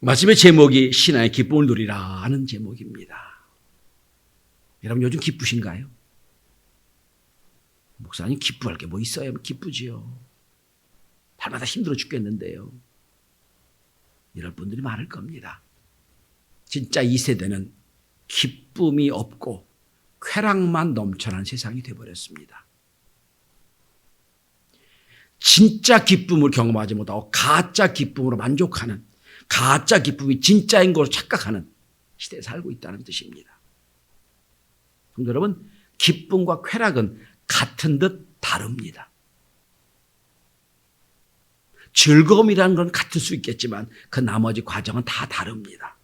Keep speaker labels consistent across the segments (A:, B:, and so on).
A: 말씀의 제목이 신앙의 기쁨을 누리라 하는 제목입니다. 여러분 요즘 기쁘신가요? 목사님 기뻐할 게 뭐 있어야 기쁘지요. 날마다 힘들어 죽겠는데요. 이럴 분들이 많을 겁니다. 진짜 이 세대는 기쁨이 없고 쾌락만 넘쳐나는 세상이 되어버렸습니다. 진짜 기쁨을 경험하지 못하고 가짜 기쁨으로 만족하는, 가짜 기쁨이 진짜인 것으로 착각하는 시대에 살고 있다는 뜻입니다. 성도 여러분, 기쁨과 쾌락은 같은 듯 다릅니다. 즐거움이라는 건 같을 수 있겠지만 그 나머지 과정은 다 다릅니다.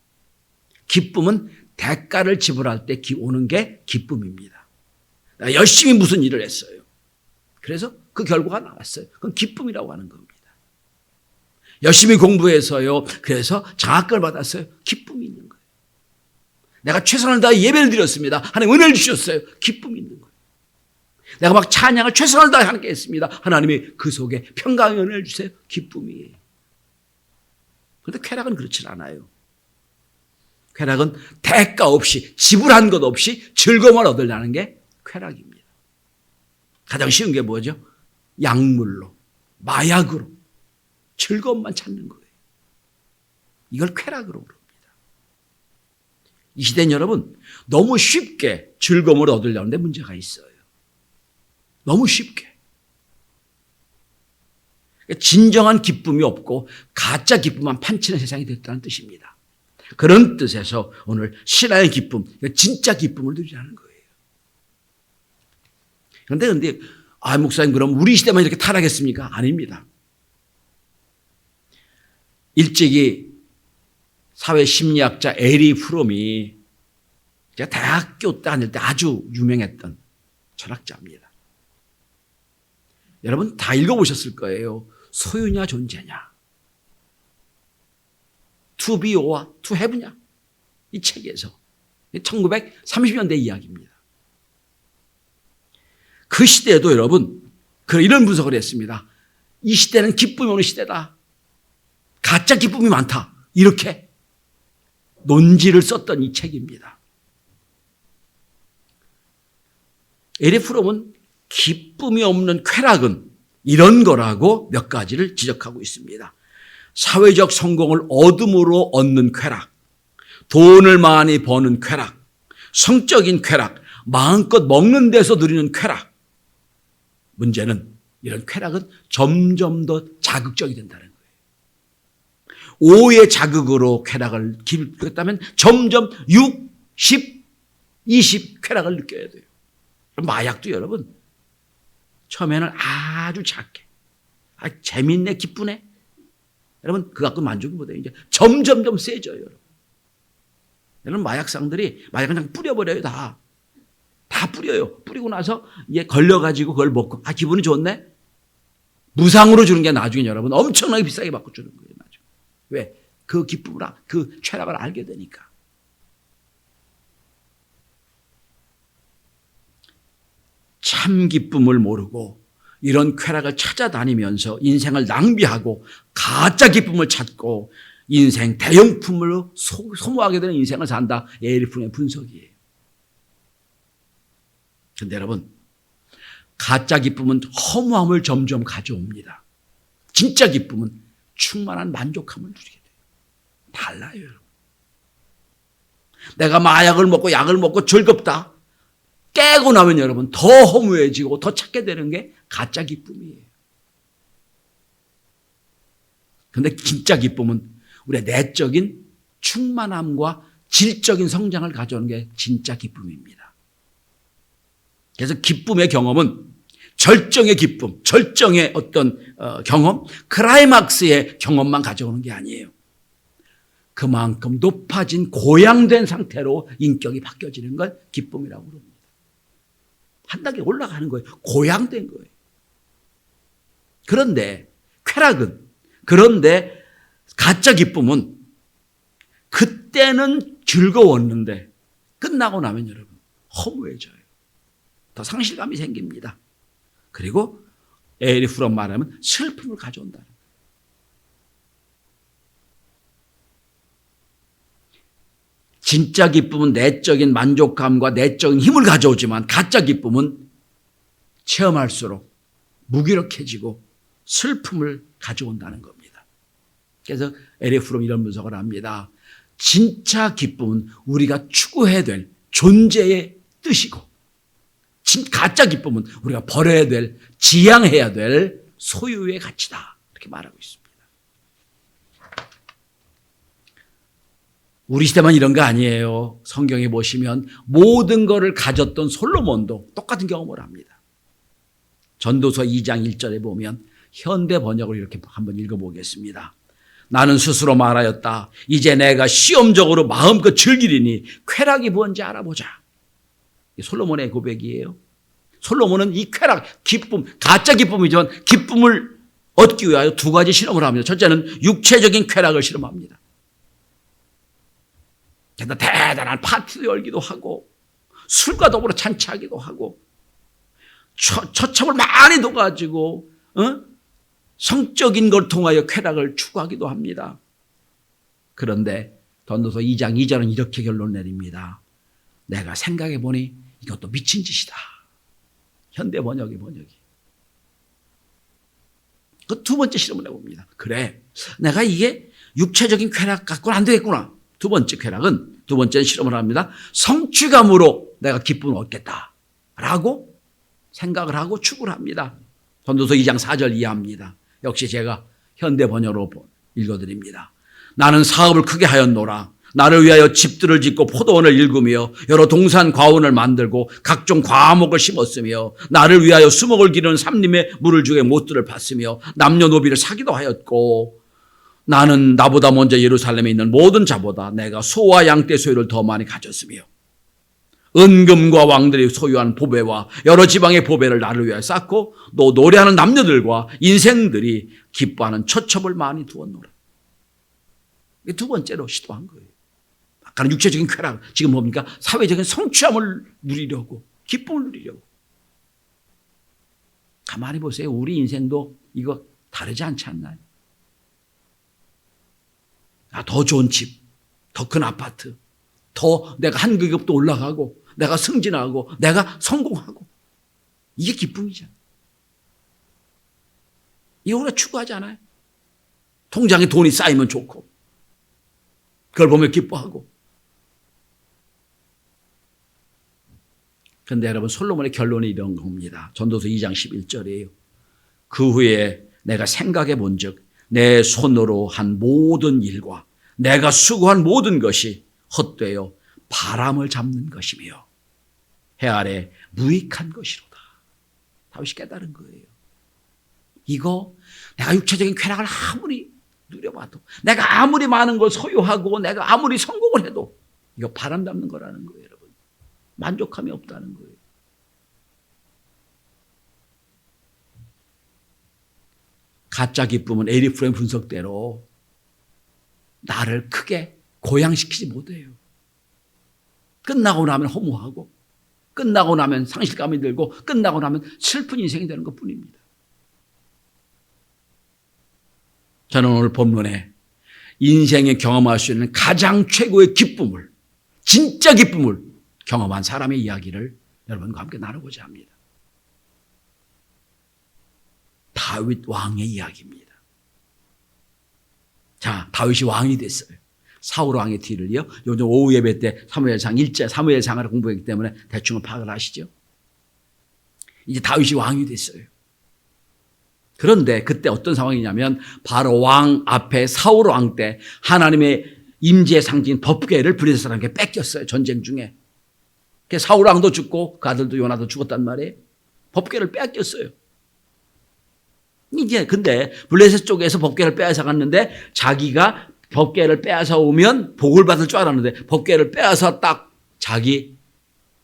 A: 기쁨은 대가를 지불할 때 오는 게 기쁨입니다. 내가 열심히 무슨 일을 했어요. 그래서 그 결과가 나왔어요. 그건 기쁨이라고 하는 겁니다. 열심히 공부해서요. 그래서 장학금을 받았어요. 기쁨이 있는 거예요. 내가 최선을 다해 예배를 드렸습니다. 하나님 은혜를 주셨어요. 기쁨이 있는 거예요. 내가 막 찬양을 최선을 다해 하나님께 했습니다. 하나님이 그 속에 평강의 은혜를 주세요. 기쁨이에요. 그런데 쾌락은 그렇지 않아요. 쾌락은 대가 없이, 지불한 것 없이 즐거움을 얻으려는 게 쾌락입니다. 가장 쉬운 게 뭐죠? 약물로, 마약으로 즐거움만 찾는 거예요. 이걸 쾌락으로 부릅니다. 이 시대는 여러분 너무 쉽게 즐거움을 얻으려는데 문제가 있어요. 너무 쉽게. 진정한 기쁨이 없고 가짜 기쁨만 판치는 세상이 됐다는 뜻입니다. 그런 뜻에서 오늘 신앙의 기쁨, 진짜 기쁨을 누리라는 거예요. 그런데 목사님 그럼 우리 시대만 이렇게 타락했습니까? 아닙니다. 일찍이 사회심리학자 에리 프롬이 제가 대학교 다닐 때 아주 유명했던 철학자입니다. 여러분 다 읽어보셨을 거예요. 소유냐 존재냐, To be or to have냐, 이 책에서 1930년대 이야기입니다. 그 시대에도 여러분 이런 분석을 했습니다. 이 시대는 기쁨이 오는 시대다. 가짜 기쁨이 많다. 이렇게 논지를 썼던 이 책입니다. 에리 프롬은 기쁨이 없는 쾌락은 이런 거라고 몇 가지를 지적하고 있습니다. 사회적 성공을 얻음으로 얻는 쾌락, 돈을 많이 버는 쾌락, 성적인 쾌락, 마음껏 먹는 데서 누리는 쾌락. 문제는 이런 쾌락은 점점 더 자극적이 된다는 거예요. 오의 자극으로 쾌락을 느꼈다면 점점 6, 10, 20 쾌락을 느껴야 돼요. 마약도 여러분 처음에는 아주 작게 재밌네 기쁘네 여러분 그거 갖고 만족이 못해요. 이제 점점점 세져요. 여러분 마약상들이 마약을 그냥 뿌려버려요. 다 뿌려요. 뿌리고 나서 이제 걸려가지고 그걸 먹고 기분이 좋네. 무상으로 주는 게 나중에 여러분 엄청나게 비싸게 받고 주는 거예요. 나중에. 왜? 그 기쁨을 그 쾌락을 알게 되니까. 참 기쁨을 모르고 이런 쾌락을 찾아다니면서 인생을 낭비하고 가짜 기쁨을 찾고 인생 대용품으로 소모하게 되는 인생을 산다. 에리 프롬의 분석이에요. 그런데 여러분 가짜 기쁨은 허무함을 점점 가져옵니다. 진짜 기쁨은 충만한 만족함을 누리게 돼요. 달라요. 여러분. 내가 마약을 먹고 약을 먹고 즐겁다. 깨고 나면 여러분 더 허무해지고 더 찾게 되는 게 가짜 기쁨이에요. 그런데 진짜 기쁨은 우리의 내적인 충만함과 질적인 성장을 가져오는 게 진짜 기쁨입니다. 그래서 기쁨의 경험은 절정의 기쁨, 절정의 어떤 경험, 클라이막스의 경험만 가져오는 게 아니에요. 그만큼 높아진 고양된 상태로 인격이 바뀌어지는 걸 기쁨이라고 그럽니다. 한 단계 올라가는 거예요. 고양된 거예요. 그런데 쾌락은, 그런데 가짜 기쁨은 그때는 즐거웠는데 끝나고 나면 여러분 허무해져요. 더 상실감이 생깁니다. 그리고 에리 프롬 말하면 슬픔을 가져온다는 거예요. 진짜 기쁨은 내적인 만족감과 내적인 힘을 가져오지만 가짜 기쁨은 체험할수록 무기력해지고 슬픔을 가져온다는 겁니다. 그래서 에릭 프롬 이런 분석을 합니다. 진짜 기쁨은 우리가 추구해야 될 존재의 뜻이고 가짜 기쁨은 우리가 버려야 될, 지향해야 될 소유의 가치다. 이렇게 말하고 있습니다. 우리 시대만 이런 거 아니에요. 성경에 보시면 모든 것을 가졌던 솔로몬도 똑같은 경험을 합니다. 전도서 2장 1절에 보면 현대 번역을 이렇게 한번 읽어보겠습니다. 나는 스스로 말하였다. 이제 내가 시험적으로 마음껏 즐기리니 쾌락이 뭔지 알아보자. 솔로몬의 고백이에요. 솔로몬은 이 쾌락, 기쁨, 가짜 기쁨이지만 기쁨을 얻기 위하여 두 가지 실험을 합니다. 첫째는 육체적인 쾌락을 실험합니다. 대단한 파티를 열기도 하고 술과 더불어 잔치하기도 하고 처참을 많이 둬가지고 성적인 걸 통하여 쾌락을 추구하기도 합니다. 그런데 전도서 2장 2절은 이렇게 결론 내립니다. 내가 생각해보니 이것도 미친 짓이다. 현대 번역이. 그 두 번째 실험을 해봅니다. 그래, 내가 이게 육체적인 쾌락 갖고는 안 되겠구나. 두 번째 실험을 합니다. 성취감으로 내가 기쁨을 얻겠다라고 생각을 하고 추구를 합니다. 전도서 2장 4절 이해합니다. 역시 제가 현대 번역으로 읽어드립니다. 나는 사업을 크게 하였노라. 나를 위하여 집들을 짓고 포도원을 일구며 여러 동산 과원을 만들고 각종 과목을 심었으며 나를 위하여 수목을 기르는 삼림의 물을 주게 못들을 팠으며 남녀노비를 사기도 하였고 나는 나보다 먼저 예루살렘에 있는 모든 자보다 내가 소와 양떼 소유를 더 많이 가졌으며 은금과 왕들이 소유한 보배와 여러 지방의 보배를 나를 위하여 쌓고 또 노래하는 남녀들과 인생들이 기뻐하는 처첩을 많이 두었노라. 이게 두 번째로 시도한 거예요. 아까는 육체적인 쾌락, 지금 뭡니까? 사회적인 성취함을 누리려고, 기쁨을 누리려고. 가만히 보세요. 우리 인생도 이거 다르지 않지 않나요? 더 좋은 집, 더 큰 아파트, 더 내가 한 급도 올라가고, 내가 승진하고, 내가 성공하고. 이게 기쁨이잖아요. 이거 우리가 추구하지 않아요? 통장에 돈이 쌓이면 좋고, 그걸 보며 기뻐하고. 그런데 여러분, 솔로몬의 결론이 이런 겁니다. 전도서 2장 11절이에요. 그 후에 내가 생각해 본 즉 내 손으로 한 모든 일과 내가 수고한 모든 것이 헛되어 바람을 잡는 것이며 해 아래 무익한 것이로다. 다윗이 깨달은 거예요. 이거 내가 육체적인 쾌락을 아무리 누려봐도 내가 아무리 많은 걸 소유하고 내가 아무리 성공을 해도 이거 바람 잡는 거라는 거예요. 여러분. 만족함이 없다는 거예요. 가짜 기쁨은 에릭 프롬 분석대로 나를 크게 고양시키지 못해요. 끝나고 나면 허무하고 끝나고 나면 상실감이 들고 끝나고 나면 슬픈 인생이 되는 것뿐입니다. 저는 오늘 본문에 인생에 경험할 수 있는 가장 최고의 기쁨을, 진짜 기쁨을 경험한 사람의 이야기를 여러분과 함께 나누고자 합니다. 다윗 왕의 이야기입니다. 자, 다윗이 왕이 됐어요. 사울 왕의 뒤를요. 요즘 오후 예배 때 사무엘상 1절 사무엘상을 공부했기 때문에 대충은 파악을 하시죠. 이제 다윗이 왕이 됐어요. 그런데 그때 어떤 상황이냐면 바로 왕 앞에 사울 왕 때 하나님의 임재의 상징인 법궤를 블레셋 사람에게 뺏겼어요. 전쟁 중에. 사울 왕도 죽고 그 아들도 요나도 죽었단 말이에요. 법궤를 뺏겼어요. 이제 근데 블레셋 쪽에서 법궤를 빼앗아 갔는데 자기가 법궤를 빼앗아 오면 복을 받을 줄 알았는데 법궤를 빼앗아 딱 자기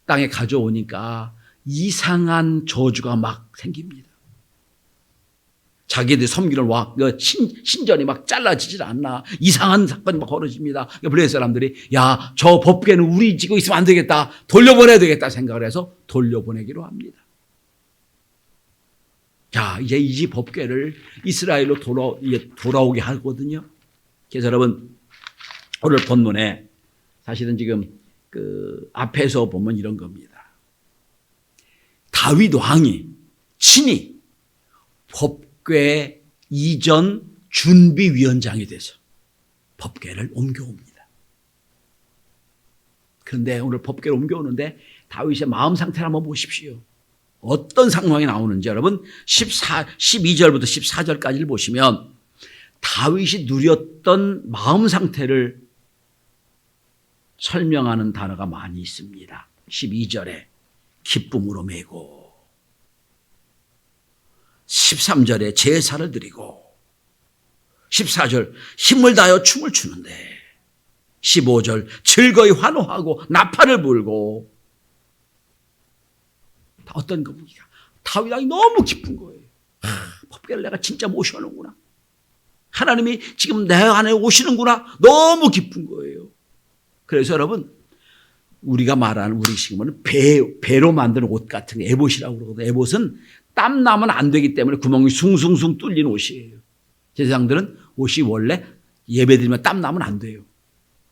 A: 땅에 가져오니까 이상한 저주가 막 생깁니다. 자기들 섬기는 신전이 막 잘라지질 않나. 이상한 사건이 막 벌어집니다. 블레셋 사람들이 야, 저 법궤는 우리 지고 있으면 안 되겠다. 돌려보내야 되겠다 생각을 해서 돌려보내기로 합니다. 자, 이제 이 법궤를 이스라엘로 돌아오게 하거든요. 그래서 여러분, 오늘 본문에 사실은 지금 그 앞에서 보면 이런 겁니다. 다윗 왕이 친히 법궤 이전 준비위원장이 돼서 법궤를 옮겨옵니다. 그런데 오늘 법궤를 옮겨오는데 다윗의 마음 상태를 한번 보십시오. 어떤 상황이 나오는지 여러분 12절부터 14절까지를 보시면 다윗이 누렸던 마음 상태를 설명하는 단어가 많이 있습니다. 12절에 기쁨으로 매고 13절에 제사를 드리고 14절 힘을 다하여 춤을 추는데 15절 즐거이 환호하고 나팔을 불고 어떤 겁니까? 다윗 왕이 너무 기쁜 거예요. 법궤를 내가 진짜 모셔오는구나. 하나님이 지금 내 안에 오시는구나. 너무 기쁜 거예요. 그래서 여러분 우리가 말하는 우리 지금은 배로 만든 옷 같은 에봇이라고 그러거든요. 에봇은 땀 나면 안 되기 때문에 구멍이 숭숭숭 뚫린 옷이에요. 제사장들은 옷이 원래 예배드리면 땀 나면 안 돼요.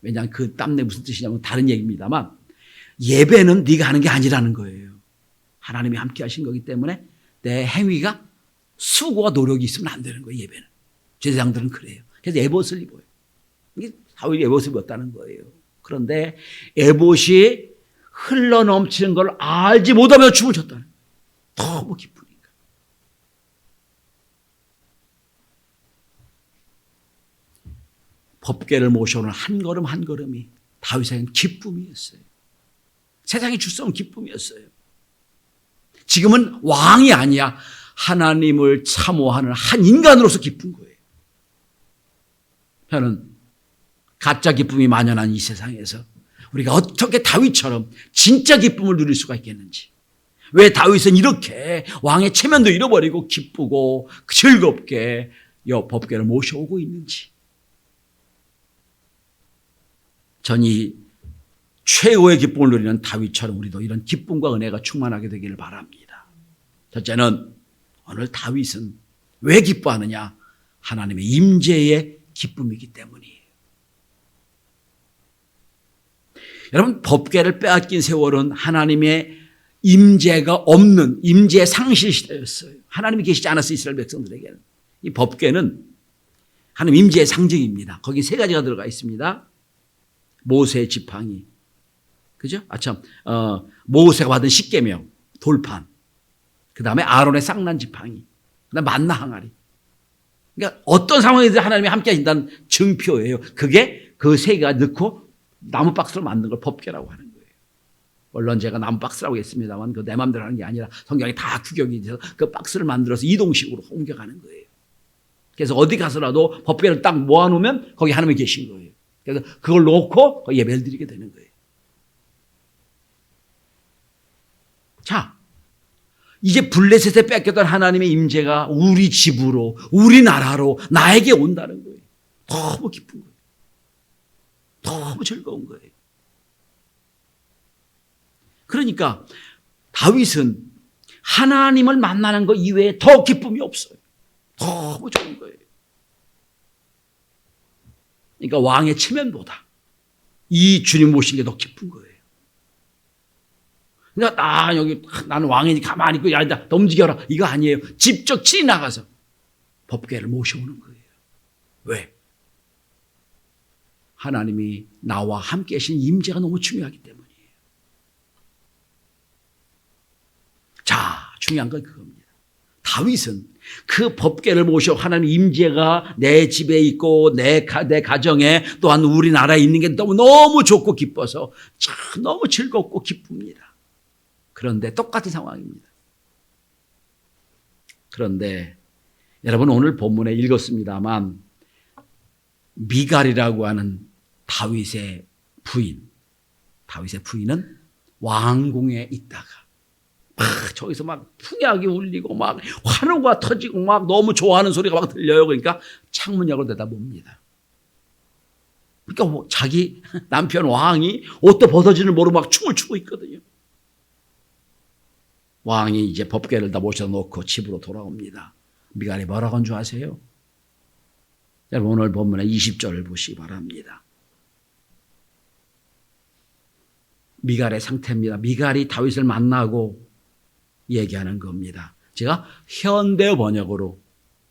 A: 왜냐하면 그 땀내 무슨 뜻이냐면 다른 얘기입니다만 예배는 네가 하는 게 아니라는 거예요. 하나님이 함께 하신 거기 때문에 내 행위가 수고와 노력이 있으면 안 되는 거예요. 예배는. 제사장들은 그래요. 그래서 에봇을 입어요. 이게 다윗이 에봇을 입었다는 거예요. 그런데 에봇이 흘러넘치는 걸 알지 못하며 춤을 췄다는 거예요. 너무 기쁘니까. 법궤를 모셔오는 한 걸음 한 걸음이 다윗에게는 기쁨이었어요. 세상에 줄 수 없는 기쁨이었어요. 지금은 왕이 아니야. 하나님을 사모하는 한 인간으로서 기쁜 거예요. 저는 가짜 기쁨이 만연한 이 세상에서 우리가 어떻게 다윗처럼 진짜 기쁨을 누릴 수가 있겠는지, 왜 다윗은 이렇게 왕의 체면도 잃어버리고 기쁘고 즐겁게 법궤를 모셔오고 있는지, 전이 최고의 기쁨을 누리는 다윗처럼 우리도 이런 기쁨과 은혜가 충만하게 되기를 바랍니다. 첫째는 오늘 다윗은 왜 기뻐하느냐? 하나님의 임재의 기쁨이기 때문이에요. 여러분, 법궤를 빼앗긴 세월은 하나님의 임재가 없는 임재 상실 시대였어요. 하나님이 계시지 않았어요. 이스라엘 백성들에게는. 이 법궤는 하나님 임재의 상징입니다. 거기 세 가지가 들어가 있습니다. 모세의 지팡이, 그죠? 모세가 받은 십계명, 돌판, 그 다음에 아론의 쌍난 지팡이, 그 다음에 만나 항아리. 그러니까 어떤 상황에서 하나님이 함께 하신다는 증표예요. 그게 그 세 개가 넣고 나무 박스로 만든 걸 법궤라고 하는 거예요. 물론 제가 나무 박스라고 했습니다만 그 내 마음대로 하는 게 아니라 성경이 다 규격이 돼서 그 박스를 만들어서 이동식으로 옮겨가는 거예요. 그래서 어디 가서라도 법궤를 딱 모아놓으면 거기 하나님이 계신 거예요. 그래서 그걸 놓고 예배를 드리게 되는 거예요. 자, 이제 블레셋에 뺏겼던 하나님의 임재가 우리 집으로, 우리 나라로, 나에게 온다는 거예요. 너무 기쁜 거예요. 너무 즐거운 거예요. 그러니까 다윗은 하나님을 만나는 것 이외에 더 기쁨이 없어요. 너무 좋은 거예요. 그러니까 왕의 체면보다 이 주님 모신 게 더 기쁜 거예요. 그러니까 나는 왕이니 가만히 있고 야, 너 움직여라. 이거 아니에요. 직접 친히 나가서 법궤를 모셔오는 거예요. 왜? 하나님이 나와 함께 하신 임재가 너무 중요하기 때문이에요. 자, 중요한 건 그겁니다. 다윗은 그 법궤를 모셔 하나님 임재가 내 집에 있고 내 가정에 또한 우리나라에 있는 게 너무 좋고 기뻐서 참 너무 즐겁고 기쁩니다. 그런데 똑같은 상황입니다. 그런데 여러분 오늘 본문에 읽었습니다만 미갈이라고 하는 다윗의 부인은 왕궁에 있다가 저기서 막 풍약이 울리고 막 환호가 터지고 막 너무 좋아하는 소리가 막 들려요. 그러니까 창문 옆으로 내다봅니다. 그러니까 자기 남편 왕이 옷도 벗어지는 모르고 막 춤을 추고 있거든요. 왕이 이제 법궤를 다 모셔놓고 집으로 돌아옵니다. 미갈이 뭐라고 한 줄 아세요? 여러분 오늘 본문의 20절을 보시기 바랍니다. 미갈의 상태입니다. 미갈이 다윗을 만나고 얘기하는 겁니다. 제가 현대 번역으로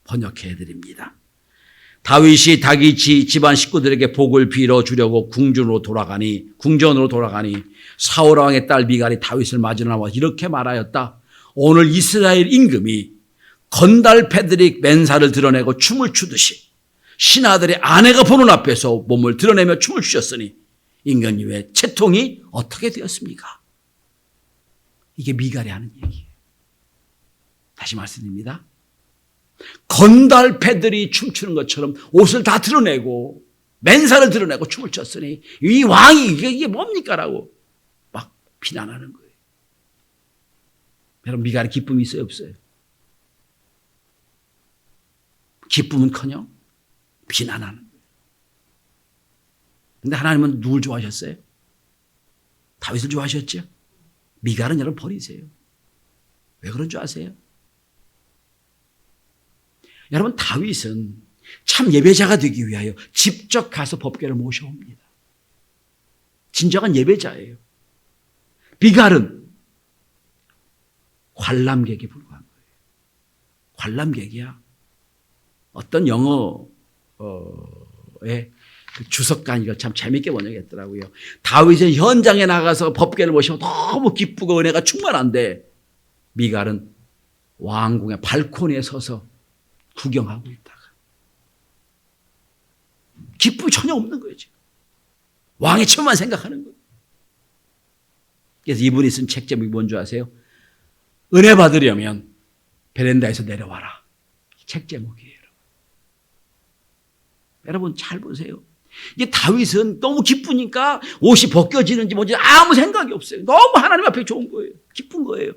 A: 번역해 드립니다. 다윗이 다기치 집안 식구들에게 복을 빌어주려고 궁전으로 돌아가니 사울 왕의 딸 미갈이 다윗을 맞으러 나와 이렇게 말하였다. 오늘 이스라엘 임금이 건달패들이 맨살을 드러내고 춤을 추듯이 신하들의 아내가 보는 앞에서 몸을 드러내며 춤을 추셨으니 임금님의 채통이 어떻게 되었습니까? 이게 미갈이 하는 얘기예요. 다시 말씀드립니다. 건달패들이 춤추는 것처럼 옷을 다 드러내고 맨살을 드러내고 춤을 췄으니 이 왕이 이게 뭡니까? 라고 막 비난하는 거예요. 여러분, 미갈에 기쁨이 있어요, 없어요? 기쁨은커녕 비난하는 거예요. 근데 하나님은 누굴 좋아하셨어요? 다윗을 좋아하셨죠? 미갈은 여러분 버리세요. 왜 그런 줄 아세요? 여러분, 다윗은 참 예배자가 되기 위하여 직접 가서 법궤를 모셔옵니다. 진정한 예배자예요. 미갈은 관람객에 불과한 거예요. 관람객이야. 어떤 영어의 그 주석가 이거 참 재밌게 번역했더라고요. 다윗은 현장에 나가서 법궤를 모시면 너무 기쁘고 은혜가 충만한데 미갈은 왕궁의 발코니에 서서 구경하고 있다가 기쁨이 전혀 없는 거예요. 지금. 왕의 처만 생각하는 거예요. 그래서 이분이 쓴 책 제목이 뭔지 아세요? 은혜 받으려면 베란다에서 내려와라. 책 제목이에요. 여러분 잘 보세요. 이게 다윗은 너무 기쁘니까 옷이 벗겨지는지 뭔지 아무 생각이 없어요. 너무 하나님 앞에 좋은 거예요. 기쁜 거예요.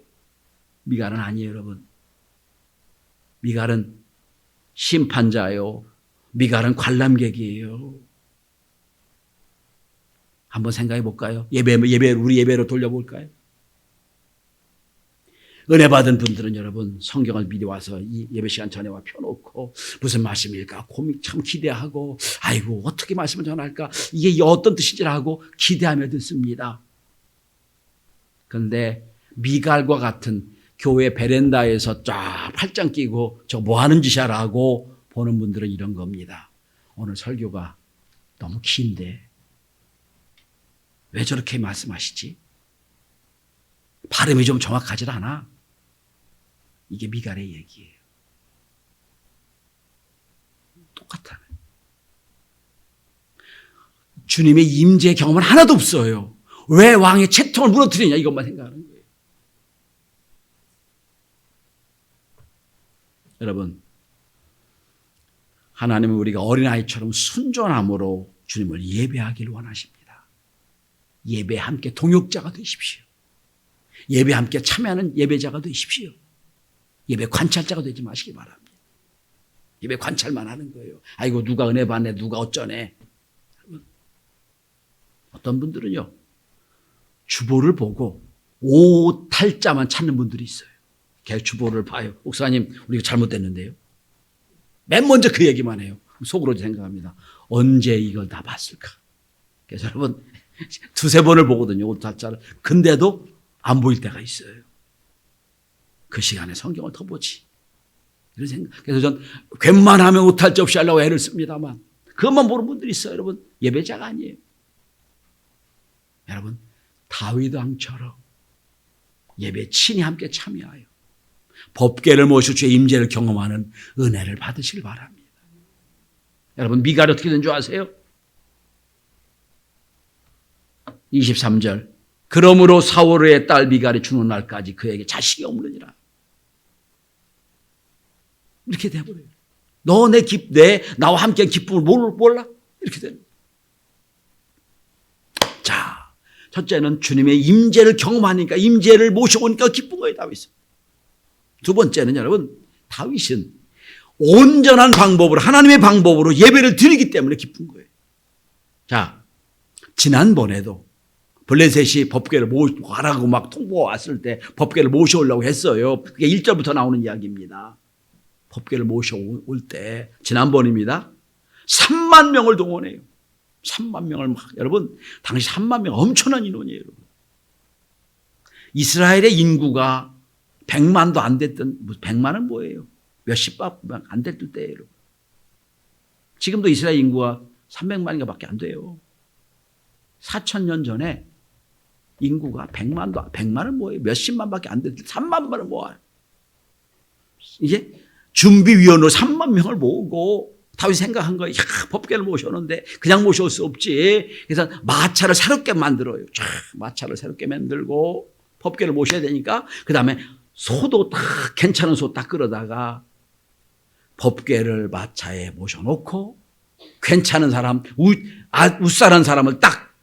A: 미갈은 아니에요, 여러분. 미갈은 심판자예요. 미갈은 관람객이에요. 한번 생각해 볼까요? 우리 예배로 돌려볼까요? 은혜 받은 분들은 여러분 성경을 미리 와서 이 예배 시간 전에 와 펴놓고 무슨 말씀일까 고민 참 기대하고 아이고 어떻게 말씀을 전할까 이게 어떤 뜻인지를 하고 기대하며 듣습니다. 그런데 미갈과 같은 교회 베란다에서 쫙 팔짱 끼고 저 뭐 하는 짓이야라고 보는 분들은 이런 겁니다. 오늘 설교가 너무 긴데 왜 저렇게 말씀하시지? 발음이 좀 정확하지 않아? 이게 미갈의 얘기예요. 똑같아요. 주님의 임재 경험은 하나도 없어요. 왜 왕의 채통을 무너뜨리냐 이것만 생각하는 거예요. 여러분, 하나님은 우리가 어린아이처럼 순전함으로 주님을 예배하기를 원하십니다. 예배에 함께 동역자가 되십시오. 예배에 함께 참여하는 예배자가 되십시오. 예배 관찰자가 되지 마시기 바랍니다. 예배 관찰만 하는 거예요. 아이고 누가 은혜 받네 누가 어쩌네. 어떤 분들은요 주보를 보고 오탈자만 찾는 분들이 있어요. 걔 주보를 봐요. 목사님 우리가 잘못됐는데요. 맨 먼저 그 얘기만 해요. 속으로 생각합니다. 언제 이걸 다 봤을까. 그래서 여러분 두세 번을 보거든요. 오탈자를. 근데도 안 보일 때가 있어요. 그 시간에 성경을 더 보지. 이런 생각. 그래서 전 웬만하면 오탈자 없이 하려고 애를 씁니다만 그것만 보는 분들이 있어요. 여러분 예배자가 아니에요. 여러분 다윗 왕처럼 예배에 친히 함께 참여하여 법궤를 모시고 주의 임재를 경험하는 은혜를 받으시길 바랍니다. 여러분 미갈이 어떻게 된 줄 아세요? 23절 그러므로 사울의 딸 미갈이 죽는 날까지 그에게 자식이 없느니라. 이렇게 돼버려요. 너 나와 함께 기쁨을 몰라? 이렇게 되는 거예요. 자, 첫째는 주님의 임재를 경험하니까 임재를 모셔오니까 기쁜 거예요, 다윗은. 두 번째는 여러분, 다윗은 온전한 방법으로 하나님의 방법으로 예배를 드리기 때문에 기쁜 거예요. 자, 지난번에도 블레셋이 법궤를 모시라고 막 통보가 왔을 때 법궤를 모셔오려고 했어요. 그게 1절부터 나오는 이야기입니다. 법궤를 모셔올 때 지난번입니다. 3만 명을 동원해요. 3만 명을 막 여러분 당시 3만 명 엄청난 인원이에요. 여러분. 이스라엘의 인구가 100만도 안 됐던, 100만은 뭐예요? 몇십만 안 됐을 때예요. 지금도 이스라엘 인구가 300만인가 밖에 안 돼요. 4,000년 전에 인구가 100만은 뭐예요? 몇십만 밖에 안 됐을 때 3만만은 뭐예요? 이제 준비위원으로 3만 명을 모으고 다윗이 생각한 거예요. 법궤를 모셔오는데 그냥 모셔올 수 없지. 그래서 마차를 새롭게 만들어요. 마차를 새롭게 만들고 법궤를 모셔야 되니까 그 다음에 소도 딱 괜찮은 소 딱 끌어다가 법궤를 마차에 모셔놓고 괜찮은 사람, 웃살한 사람을 딱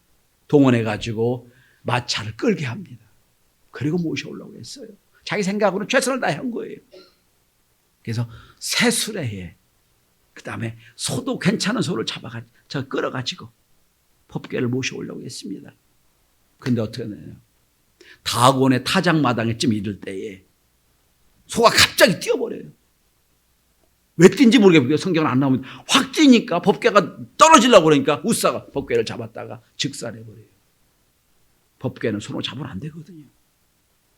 A: 동원해가지고 마차를 끌게 합니다. 그리고 모셔오려고 했어요. 자기 생각으로 최선을 다한 거예요. 그래서 새 수레에 그 다음에 소도 괜찮은 소를 끌어가지고 법궤를 모셔오려고 했습니다. 근데 어떻게 되나요? 다곤의 타작마당에쯤 이를 때에 소가 갑자기 뛰어버려요. 왜 뛴지 모르겠어요. 성경은 안 나오면 확 뛰니까 법궤가 떨어지려고 그러니까 웃사가 법궤를 잡았다가 즉사해버려요. 법궤는 손으로 잡으면 안 되거든요.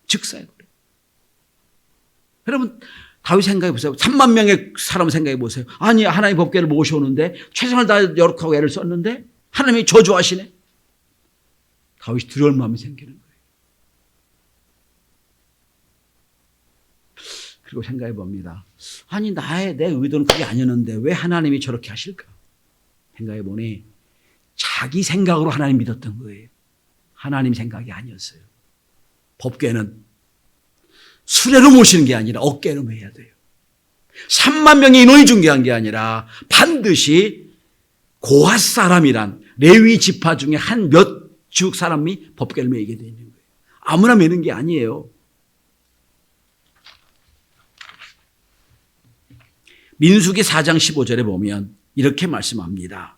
A: 즉사해버려요. 여러분 다윗 생각해 보세요. 3만 명의 사람 생각해 보세요. 아니 하나님 법궤를 모셔오는데 최선을 다해 노력하고 애를 썼는데 하나님이 저주하시네. 다윗이 두려울 마음이 생기는 거예요. 그리고 생각해 봅니다. 아니 내 의도는 그게 아니었는데 왜 하나님이 저렇게 하실까? 생각해 보니 자기 생각으로 하나님 믿었던 거예요. 하나님 생각이 아니었어요. 법궤는 수레로 모시는 게 아니라 어깨로 매야 돼요. 3만 명의 인원이 중요한 게 아니라 반드시 고핫 사람이란 레위 지파 중에 한 몇 주 사람이 법궤를 매게 되어 있는 거예요. 아무나 매는 게 아니에요. 민수기 4장 15절에 보면 이렇게 말씀합니다.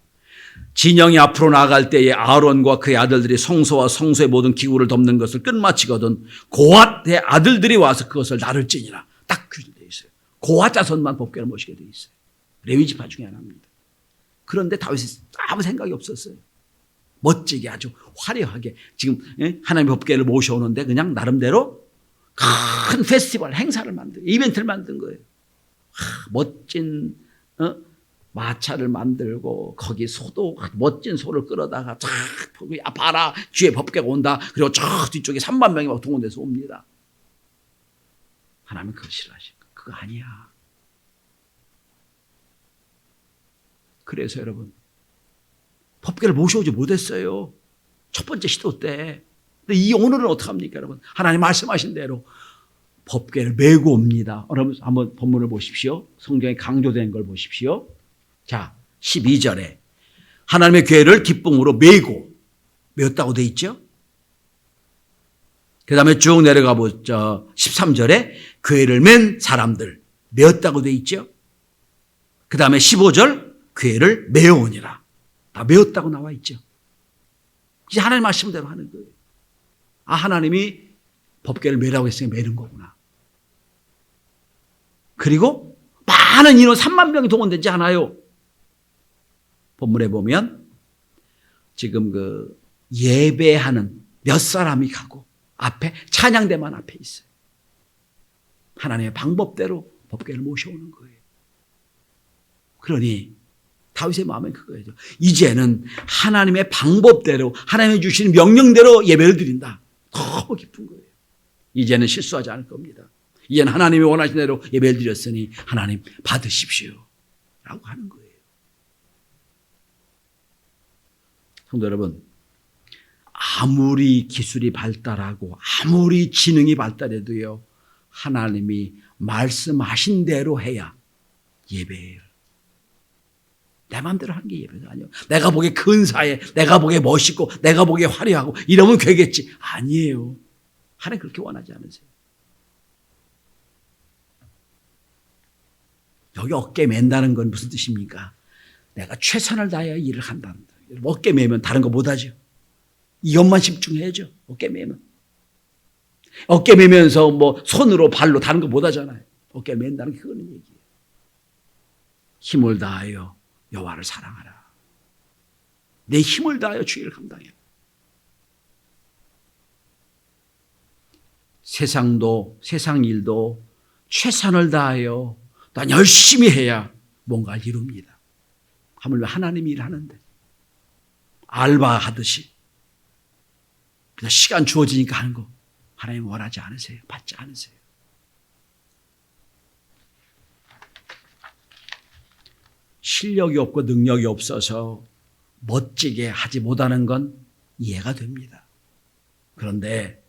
A: 진영이 앞으로 나아갈 때에 아론과 그의 아들들이 성소와 성소의 모든 기구를 덮는 것을 끝마치거든 고핫의 아들들이 와서 그것을 나를지니라. 딱 규정되어 있어요. 고핫 자손만 법궤를 모시게 되어 있어요. 레위 지파 중에 하나입니다. 그런데 다윗이 아무 생각이 없었어요. 멋지게 아주 화려하게 지금 하나님의 법궤를 모셔오는데 그냥 나름대로 큰 페스티벌 행사를 이벤트를 만든 거예요. 멋진 마차를 만들고 거기 소도 멋진 소를 끌어다가 쫙 봐라 뒤에 법궤가 온다. 그리고 저 뒤쪽에 3만 명이 막 동원돼서 옵니다. 하나님은 그거 싫어하실 거예요. 그거 아니야. 그래서 여러분 법궤를 모셔오지 못했어요. 첫 번째 시도 때. 근데 오늘은 어떡합니까 여러분? 하나님 말씀하신 대로 법궤를 메고 옵니다. 여러분 한번 본문을 보십시오. 성경에 강조된 걸 보십시오. 자, 12절에 하나님의 궤를 기쁨으로 메었다고 돼 있죠. 그 다음에 쭉 내려가 보죠. 13절에 궤를 맨 사람들 메었다고 돼 있죠. 그 다음에 15절 궤를 메어오니라. 다 메었다고 나와 있죠. 이제 하나님 말씀대로 하는 거예요. 아, 하나님이 법궤를 메라고 했으니 메는 거구나. 그리고 많은 인원 3만 명이 동원되지 않아요. 본문에 보면 지금 그 예배하는 몇 사람이 가고 앞에 찬양대만 앞에 있어요. 하나님의 방법대로 법궤를 모셔오는 거예요. 그러니 다윗의 마음은 그거예요. 이제는 하나님의 방법대로 하나님이 주시는 명령대로 예배를 드린다. 너무 기쁜 거예요. 이제는 실수하지 않을 겁니다. 이제는 하나님이 원하신 대로 예배를 드렸으니 하나님 받으십시오 라고 하는 거예요. 성도 여러분, 아무리 기술이 발달하고 아무리 지능이 발달해도요 하나님이 말씀하신 대로 해야 예배예요. 내 마음대로 하는 게 예배가 아니에요. 내가 보기에 근사해, 내가 보기에 멋있고 내가 보기에 화려하고 이러면 되겠지. 아니에요. 하나님 그렇게 원하지 않으세요. 여기 어깨 맨다는 건 무슨 뜻입니까? 내가 최선을 다해 일을 한다는 거예요. 어깨 매면 다른 거 못하죠. 이것만 집중해야죠. 어깨 매면. 어깨 매면서 뭐 손으로 발로 다른 거 못하잖아요. 어깨 맨다는 게 그거는 얘기예요. 힘을 다하여 여호와를 사랑하라. 내 힘을 다하여 주의를 감당해. 세상 일도 최선을 다하여 난 열심히 해야 뭔가를 이룹니다. 하물며 하나님이 일하는데 알바하듯이 그냥 시간 주어지니까 하는 거 하나님 원하지 않으세요. 받지 않으세요. 실력이 없고 능력이 없어서 멋지게 하지 못하는 건 이해가 됩니다. 그런데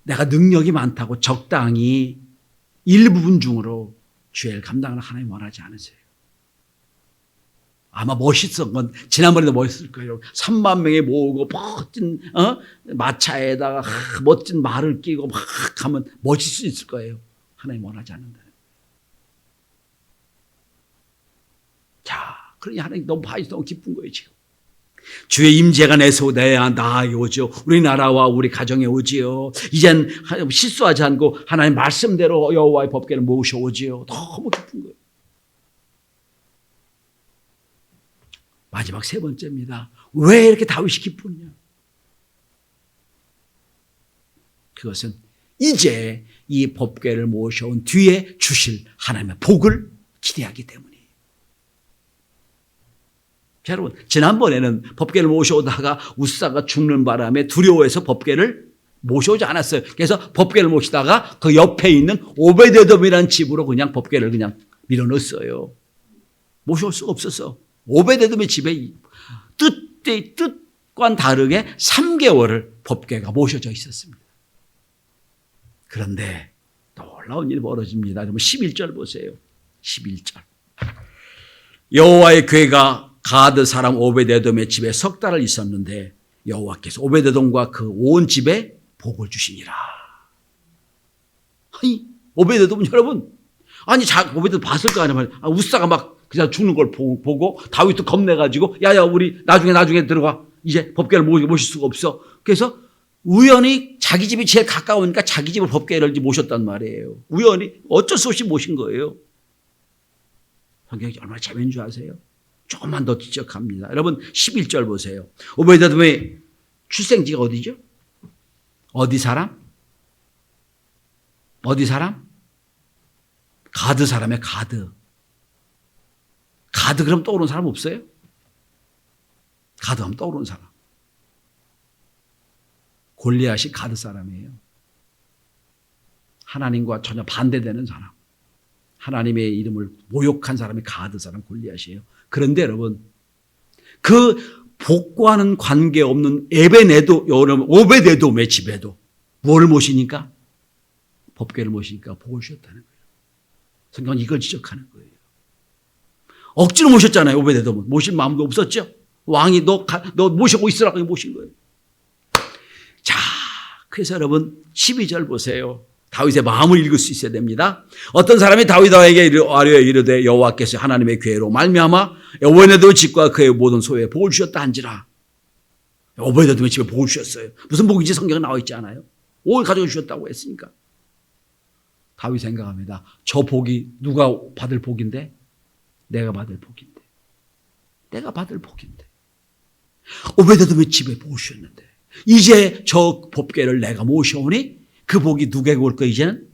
A: 내가 능력이 많다고 적당히 일부분 중으로 주의를 감당을 하나님 원하지 않으세요. 아마 멋있었던 건 지난번에도 멋있을 거예요. 3만 명이 모으고 멋진 마차에다가 멋진 말을 끼고 막 하면 멋있을 수 있을 거예요. 하나님 원하지 않는다. 자, 그러니 하나님 너무 기쁜 거예요 지금. 주의 임재가 나에 오죠. 우리나라와 우리 가정에 오지요. 이젠 실수하지 않고 하나님 말씀대로 여호와의 법궤를 모셔오지요. 너무 기쁜 거예요. 마지막 세 번째입니다. 왜 이렇게 다윗이 기쁘냐? 그것은 이제 이 법궤를 모셔온 뒤에 주실 하나님의 복을 기대하기 때문이에요. 여러분, 지난번에는 법궤를 모셔오다가 우사가 죽는 바람에 두려워해서 법궤를 모셔오지 않았어요. 그래서 법궤를 모시다가 그 옆에 있는 오베데돔이라는 집으로 그냥 법궤를 그냥 밀어넣었어요. 모셔올 수가 없어서 오베데돔의 집에 뜻과는 다르게 3개월을 법궤가 모셔져 있었습니다. 그런데 놀라운 일이 벌어집니다. 11절 보세요. 11절. 여호와의 궤가 가드 사람 오베데돔의 집에 석 달을 있었는데 여호와께서 오베데돔과 그 온 집에 복을 주시니라. 아니, 오베데돔은 여러분, 아니, 오베데돔 봤을 거 아니에요. 우사가 막 그냥 죽는 걸 보고 다윗도 겁내가지고 야야 우리 나중에 들어가. 이제 법궤를 모실 수가 없어. 그래서 우연히 자기 집이 제일 가까우니까 자기 집을 법궤를 모셨단 말이에요. 우연히 어쩔 수 없이 모신 거예요. 성경이 얼마나 재미있는 줄 아세요? 조금만 더 지적합니다. 여러분 11절 보세요. 오베데돔의 출생지가 어디죠? 어디 사람? 가드 사람의 가드. 가드 그럼 떠오르는 사람 없어요? 가드 하면 떠오르는 사람. 골리앗이 가드 사람이에요. 하나님과 전혀 반대되는 사람. 하나님의 이름을 모욕한 사람이 가드 사람 골리앗이에요. 그런데 여러분, 그 복과는 관계없는 오베데돔의 집에도 뭘 모시니까? 법궤를 모시니까 복을 주셨다는 거예요. 성경은 이걸 지적하는 거예요. 억지로 모셨잖아요. 오베데돔은. 모실 마음도 없었죠. 왕이 너 모시고 있으라고 모신 거예요. 자, 그래서 여러분 12절 보세요. 다윗의 마음을 읽을 수 있어야 됩니다. 어떤 사람이 다윗에게 아뢰어 이르되 여호와께서 하나님의 궤로 말미암아 오베데돔의 집과 그의 모든 소유에 복을 주셨다 한지라. 오베데돔의 집에 복을 주셨어요. 무슨 복인지 성경에 나와 있지 않아요? 올 가져다 주셨다고 했으니까. 다윗 생각합니다. 저 복이 누가 받을 복인데? 내가 받을 복인데. 내가 받을 복인데. 오베데돔의 집에 복을 주셨는데 이제 저 법궤를 내가 모셔오니 그 복이 누구에게 올 거예요, 이제는?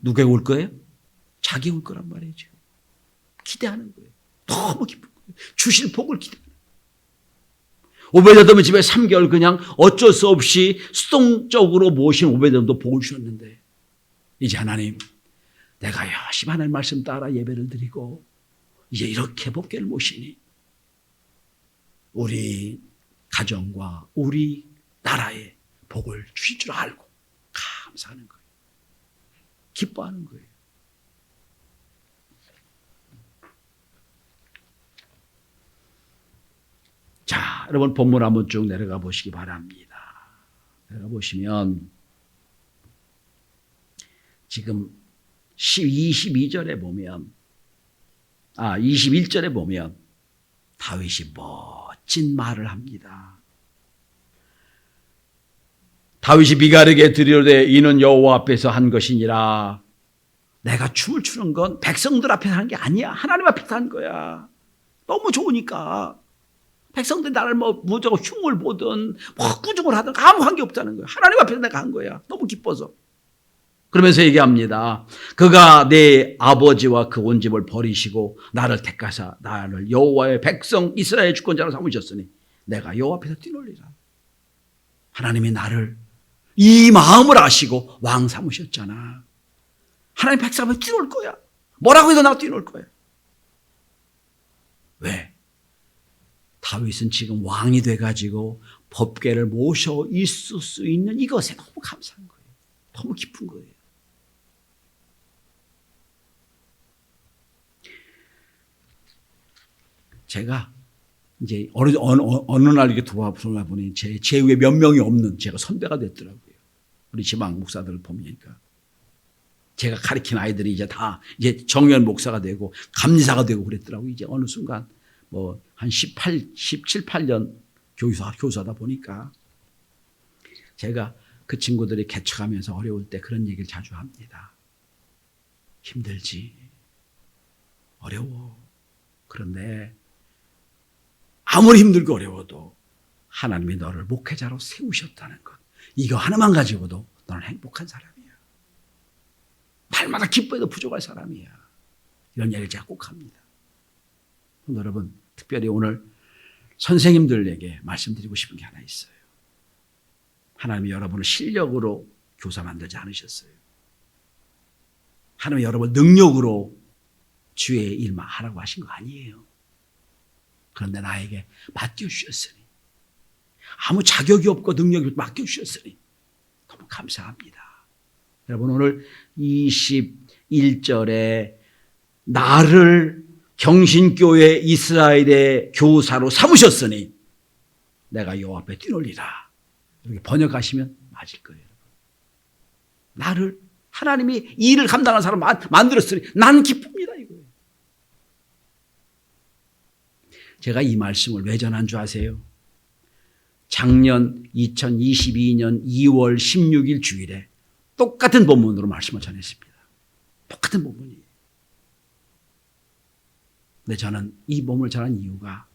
A: 누구에게 올 거예요? 자기에게 올 거란 말이죠. 기대하는 거예요. 너무 기쁜 거예요. 주실 복을 기대하는 거예요. 오베데돔의 집에 3개월 그냥 어쩔 수 없이 수동적으로 모신 오베데돔도 복을 주셨는데 이제 하나님, 내가 열심히 하나님 말씀 따라 예배를 드리고 이제 이렇게 법궤를 모시니 우리 가정과 우리 나라에 복을 주실 줄 알고 감사하는 거예요. 기뻐하는 거예요. 자, 여러분 본문 한번 쭉 내려가 보시기 바랍니다. 내려가 보시면 지금 22절에 보면 21절에 보면 다윗이 멋진 말을 합니다. 다윗이 미갈에게 드리되 이는 여호와 앞에서 한 것이니라. 내가 춤을 추는 건 백성들 앞에서 하는 게 아니야. 하나님 앞에서 한 거야. 너무 좋으니까. 백성들이 나를 무조건 흉을 보든 꾸중을 하든 아무 관계 없다는 거예요. 하나님 앞에서 내가 한 거야. 너무 기뻐서. 그러면서 얘기합니다. 그가 내 아버지와 그 온 집을 버리시고 나를 택하사 나를 여호와의 백성 이스라엘 주권자로 삼으셨으니 내가 여호와 앞에서 뛰놀리라. 하나님이 나를 이 마음을 아시고 왕 삼으셨잖아. 하나님 백성 앞에 뛰놀 거야. 뭐라고 해도 나 뛰놀 거야. 왜? 다윗은 지금 왕이 돼가지고 법궤를 모셔 있을 수 있는 이것에 너무 감사한 거예요. 너무 기쁜 거예요. 제가 이제 어느 날 이렇게 돌아보니 제 위에 몇 명이 없는 제가 선배가 됐더라고요. 우리 지방 목사들을 보니까. 제가 가르친 아이들이 이제 다 이제 정연 목사가 되고 감리사가 되고 그랬더라고요. 이제 어느 순간 한 17, 8년 교사다 보니까 제가 그 친구들이 개척하면서 어려울 때 그런 얘기를 자주 합니다. 힘들지. 어려워. 그런데 아무리 힘들고 어려워도 하나님이 너를 목회자로 세우셨다는 것. 이거 하나만 가지고도 너는 행복한 사람이야. 날마다 기뻐해도 부족할 사람이야. 이런 얘기를 제가 꼭 합니다. 여러분, 특별히 오늘 선생님들에게 말씀드리고 싶은 게 하나 있어요. 하나님이 여러분을 실력으로 교사 만들지 않으셨어요. 하나님이 여러분을 능력으로 주의 일만 하라고 하신 거 아니에요. 그런데 나에게 맡겨주셨으니, 아무 자격이 없고 능력이 없고 맡겨주셨으니 너무 감사합니다. 여러분, 오늘 21절에 나를 경신교회 이스라엘의 교사로 삼으셨으니 내가 여호와 앞에 뛰놀리라. 이렇게 번역하시면 맞을 거예요. 나를 하나님이 이 일을 감당하는 사람 만들었으니 난 기쁩니다. 이거예요. 제가 이 말씀을 왜 전한 줄 아세요? 작년 2022년 2월 16일 주일에 똑같은 본문으로 말씀을 전했습니다. 똑같은 본문이에요. 근데 저는 이 본문을 전한 이유가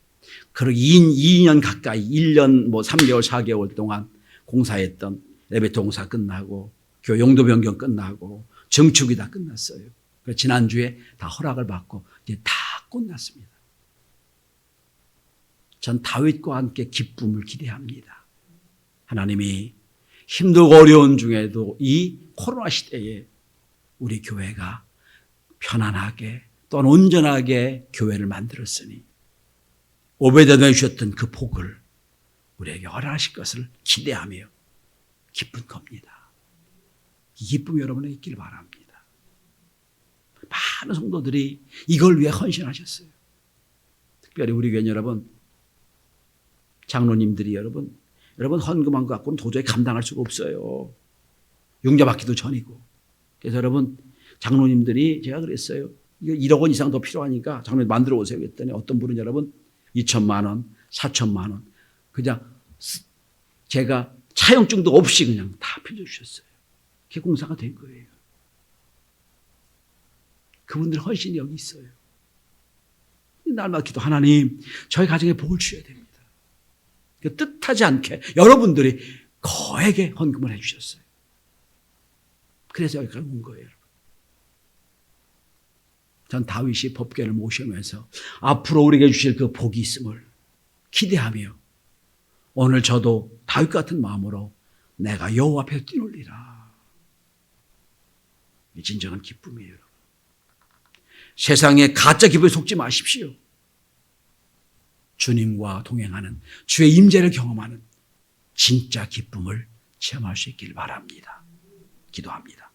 A: 그렇게 2년 가까이 1년 3개월 4개월 동안 공사했던 엘리베이터 공사 끝나고 교회 용도 변경 끝나고 증축이 다 끝났어요. 지난주에 다 허락을 받고 이제 다 끝났습니다. 전 다윗과 함께 기쁨을 기대합니다. 하나님이 힘들고 어려운 중에도 이 코로나 시대에 우리 교회가 편안하게 또는 온전하게 교회를 만들었으니 오베데돔에 주셨던 그 복을 우리에게 허락하실 것을 기대하며 기쁜 겁니다. 이 기쁨이 여러분에게 있길 바랍니다. 많은 성도들이 이걸 위해 헌신하셨어요. 특별히 우리 교회 여러분, 장로님들이 여러분 헌금한 것 갖고는 도저히 감당할 수가 없어요. 융자받기도 전이고. 그래서 여러분 장로님들이 제가 그랬어요. 이거 1억 원 이상 더 필요하니까 장로님 만들어 오세요. 그랬더니 어떤 분은 여러분 2천만 원, 4천만 원 그냥 제가 차용증도 없이 그냥 다 빌려주셨어요. 그게 공사가 된 거예요. 그분들 헌신이 여기 있어요. 날마다 기도 하나님 저희 가정에 복을 주셔야 됩니다. 뜻하지 않게 여러분들이 거액의 헌금을 해주셨어요. 그래서 여기까지 온 거예요. 전 다윗이 법궤를 모시면서 앞으로 우리에게 주실 그 복이 있음을 기대하며 오늘 저도 다윗 같은 마음으로 내가 여호와 앞에 뛰놀리라. 이 진정한 기쁨이에요. 세상에 가짜 기쁨에 속지 마십시오. 주님과 동행하는 주의 임재를 경험하는 진짜 기쁨을 체험할 수 있기를 바랍니다. 기도합니다.